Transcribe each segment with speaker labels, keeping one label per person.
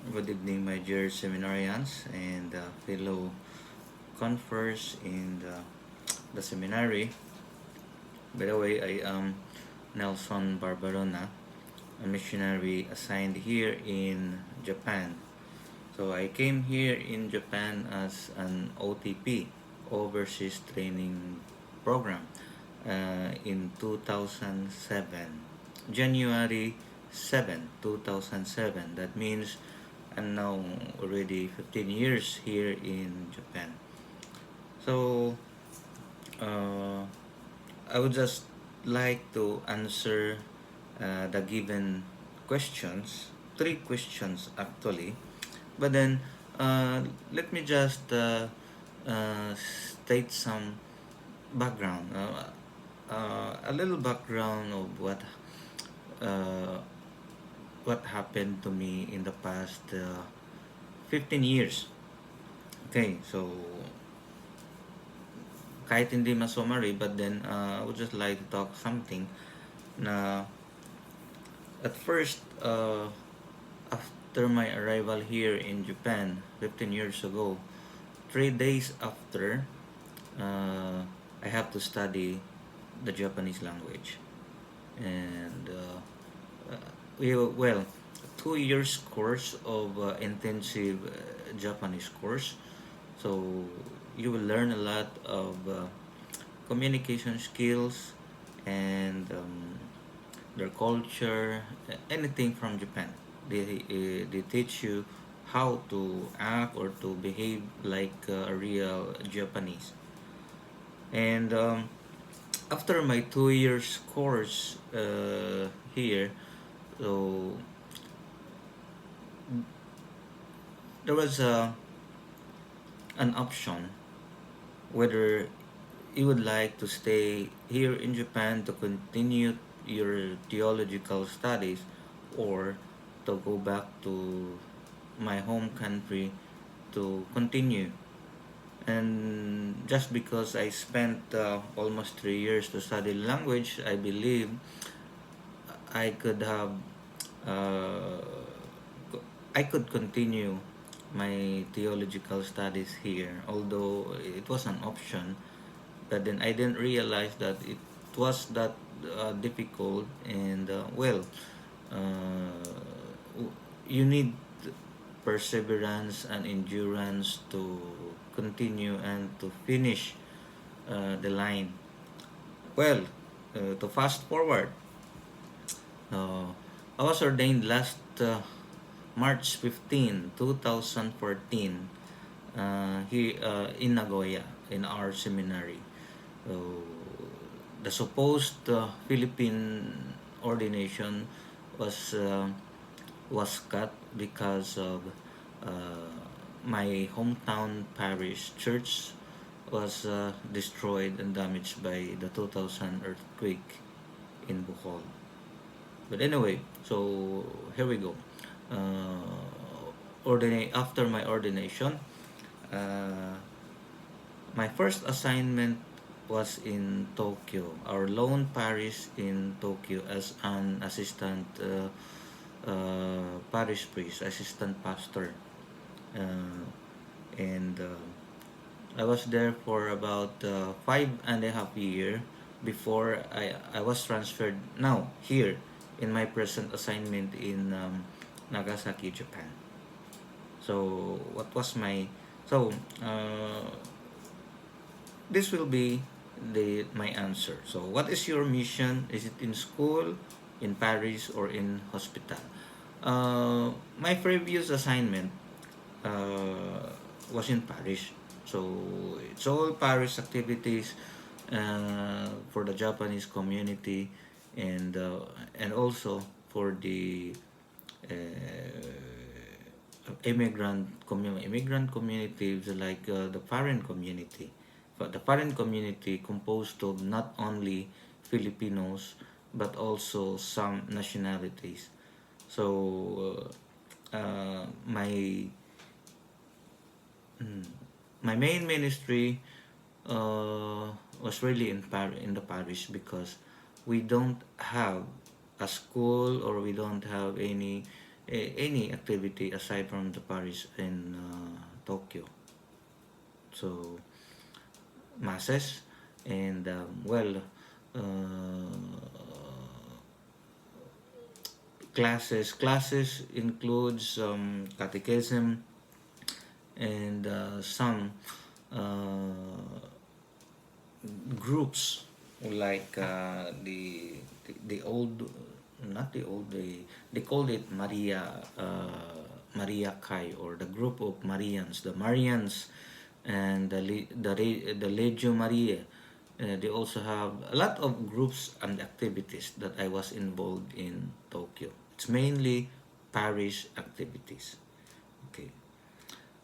Speaker 1: Good evening, my dear seminarians and fellow conference in the seminary. By the way, I am Nelson Barbarona, a missionary assigned here in Japan. So I came here in Japan as an OTP, Overseas Training Program, in 2007, January 7, 2007. That means I'm now already 15 years here in Japan. So uh, I would just like to answer the given questions, three questions actually. But then let me just state some background, a little background of uh, what happened to me in the past 15 years. Okay, so kahit hindi ma-summary, but then I would just like to talk something na at first, after my arrival here in Japan 15 years ago, 3 days after, uh, I have to study the Japanese language. And well, 2 years course of intensive Japanese course. So you will learn a lot of communication skills and their culture, anything from Japan. They teach you how to act or to behave like a real Japanese. And after my 2 years course here, so there was an option whether you would like to stay here in Japan to continue your theological studies or to go back to my home country to continue. And just because I spent almost 3 years to study language, I believe I could have uh, I could continue my theological studies here, although it was an option. But then I didn't realize that it was that difficult, and you need perseverance and endurance to continue and to finish the line. Well, to fast forward, uh, I was ordained last March 15, 2014, here in Nagoya, in our seminary. So, the supposed Philippine ordination was uh, was cut because of my hometown parish church was destroyed and damaged by the 2000 earthquake in Bohol. But anyway, so here we go. After my ordination, uh, my first assignment was in Tokyo, our lone parish in Tokyo, as an assistant parish priest, assistant pastor. Uh, and I was there for about 5.5 years before I was transferred now here in my present assignment in Nagasaki, Japan. So what was my so this will be my answer. So what is your mission? Is it in school, in parish, or in hospital? My previous assignment was in parish. So it's all parish activities for the Japanese community, and also for the uh, immigrant communities, like the foreign community. But the foreign community composed of not only Filipinos but also some nationalities. So mm, my main ministry was really in the parish, because we don't have a school, or we don't have any any activity aside from the Paris in Tokyo. So masses and uh, classes includes catechism and some uh, groups like the old, not the old, they called it Maria Kai, or the group of Marians, the Marians, and the Legio Maria. They also have a lot of groups and activities that I was involved in Tokyo. It's mainly parish activities. Okay,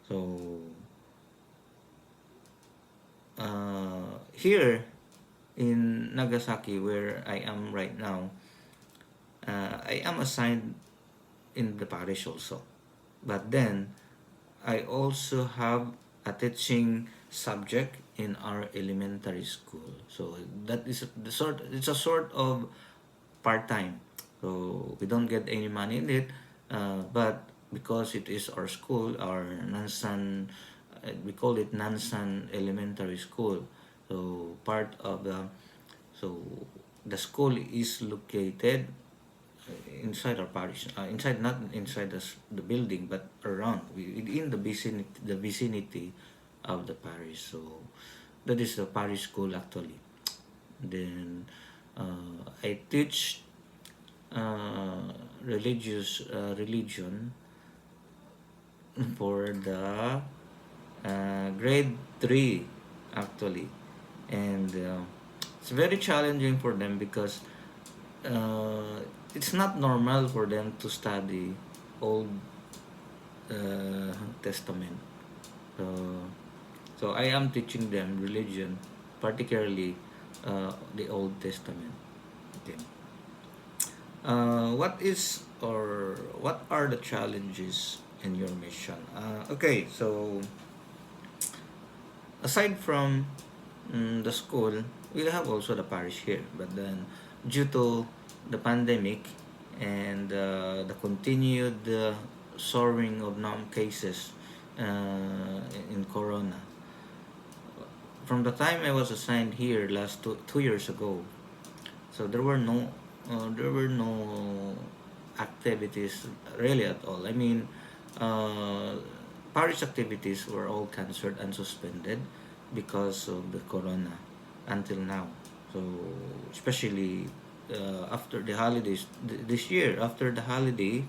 Speaker 1: so here in Nagasaki, where I am right now, I am assigned in the parish also. But then I also have a teaching subject in our elementary school. So that is the sort. It's a sort of part time. So we don't get any money in it, but because it is our school, our Nansan, we call it Nansan Elementary School. So part of the, so the school is located inside our parish, inside, not inside the building, but around, within the vicinity of the parish. So that is the parish school actually. Then I teach religious religion for the grade 3 actually, and it's very challenging for them because uh, it's not normal for them to study Old Testament. So, so I am teaching them religion, particularly the Old Testament. Okay. What is, or what are the challenges in your mission? Okay, so aside from the school, we have also the parish here. But then, due to the pandemic and the continued soaring of cases in Corona, from the time I was assigned here last 2 years ago, so there were no activities really at all. I mean, uh, parish activities were all cancelled and suspended because of the corona until now. So especially after the holidays, this year after the holiday,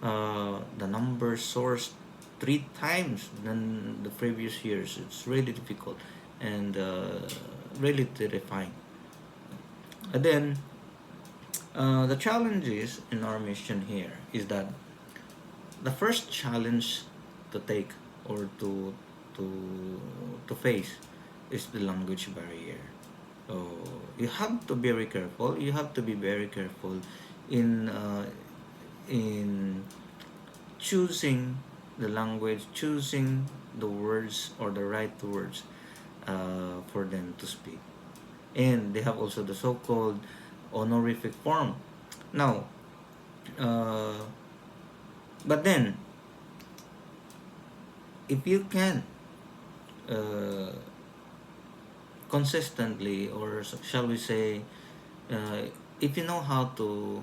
Speaker 1: the number soars 3 times than the previous years. It's really difficult and really terrifying. And then the challenges in our mission here is that the first challenge to take, or to to face, is the language barrier. So you have to be very careful. You have to be very careful in in choosing the language, choosing the words or the right words for them to speak. And they have also the so-called honorific form. Now, uh, but then, if you can uh, consistently, or shall we say, uh, if you know how to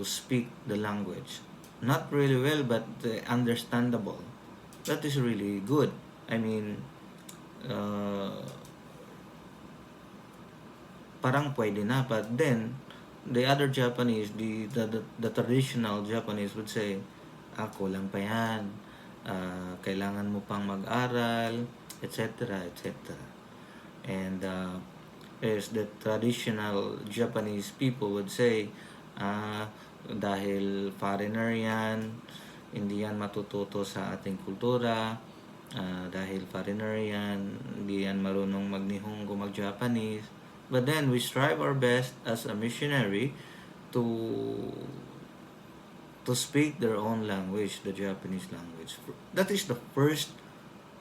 Speaker 1: speak the language, not really well, but understandable, that is really good. I mean, uh, parang pwede na. But then, the other Japanese, the traditional Japanese would say, kulang pa yan. Kailangan mo pang mag-aral, etc., etc. And as the traditional Japanese people would say, dahil foreigner yan, hindi yan matututo sa ating kultura, dahil foreigner yan, hindi yan marunong mag-Nihongo, mag-Japanese. But then we strive our best as a missionary to speak their own language, the Japanese language. That is the first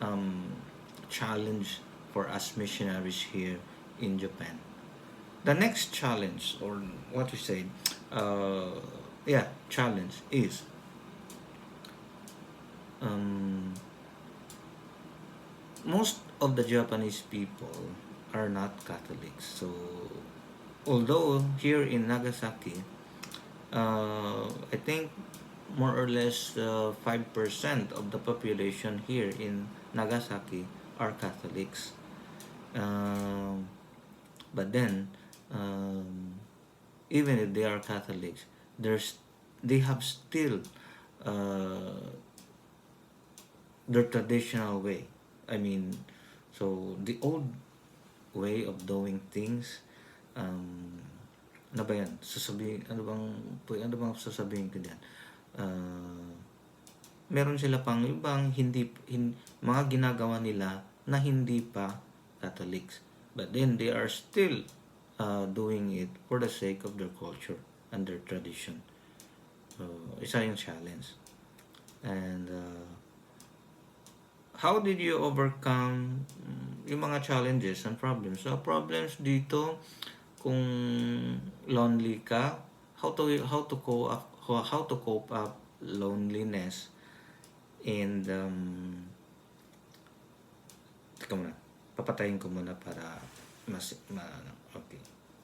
Speaker 1: um, challenge for us missionaries here in Japan. The next challenge, or what we say, uh, yeah, challenge is um, most of the Japanese people are not Catholics. So, although here in Nagasaki, I think more or less 5% of the population here in Nagasaki are Catholics. Um, but then, um, even if they are Catholics, there's they have still uh, their traditional way. I mean, so the old way of doing things, um, ano ba yan? Sasabihin, ano bang sasabihin ko diyan? Uh, Meron sila pang ibang mga ginagawa nila na hindi pa Catholics. But then they are still doing it for the sake of their culture and their tradition. So, isa yung challenge. And how did you overcome yung mga challenges and problems? So, problems dito, kung lonely ka, how to cope up loneliness and teka muna, papatayin ko muna para mas okay.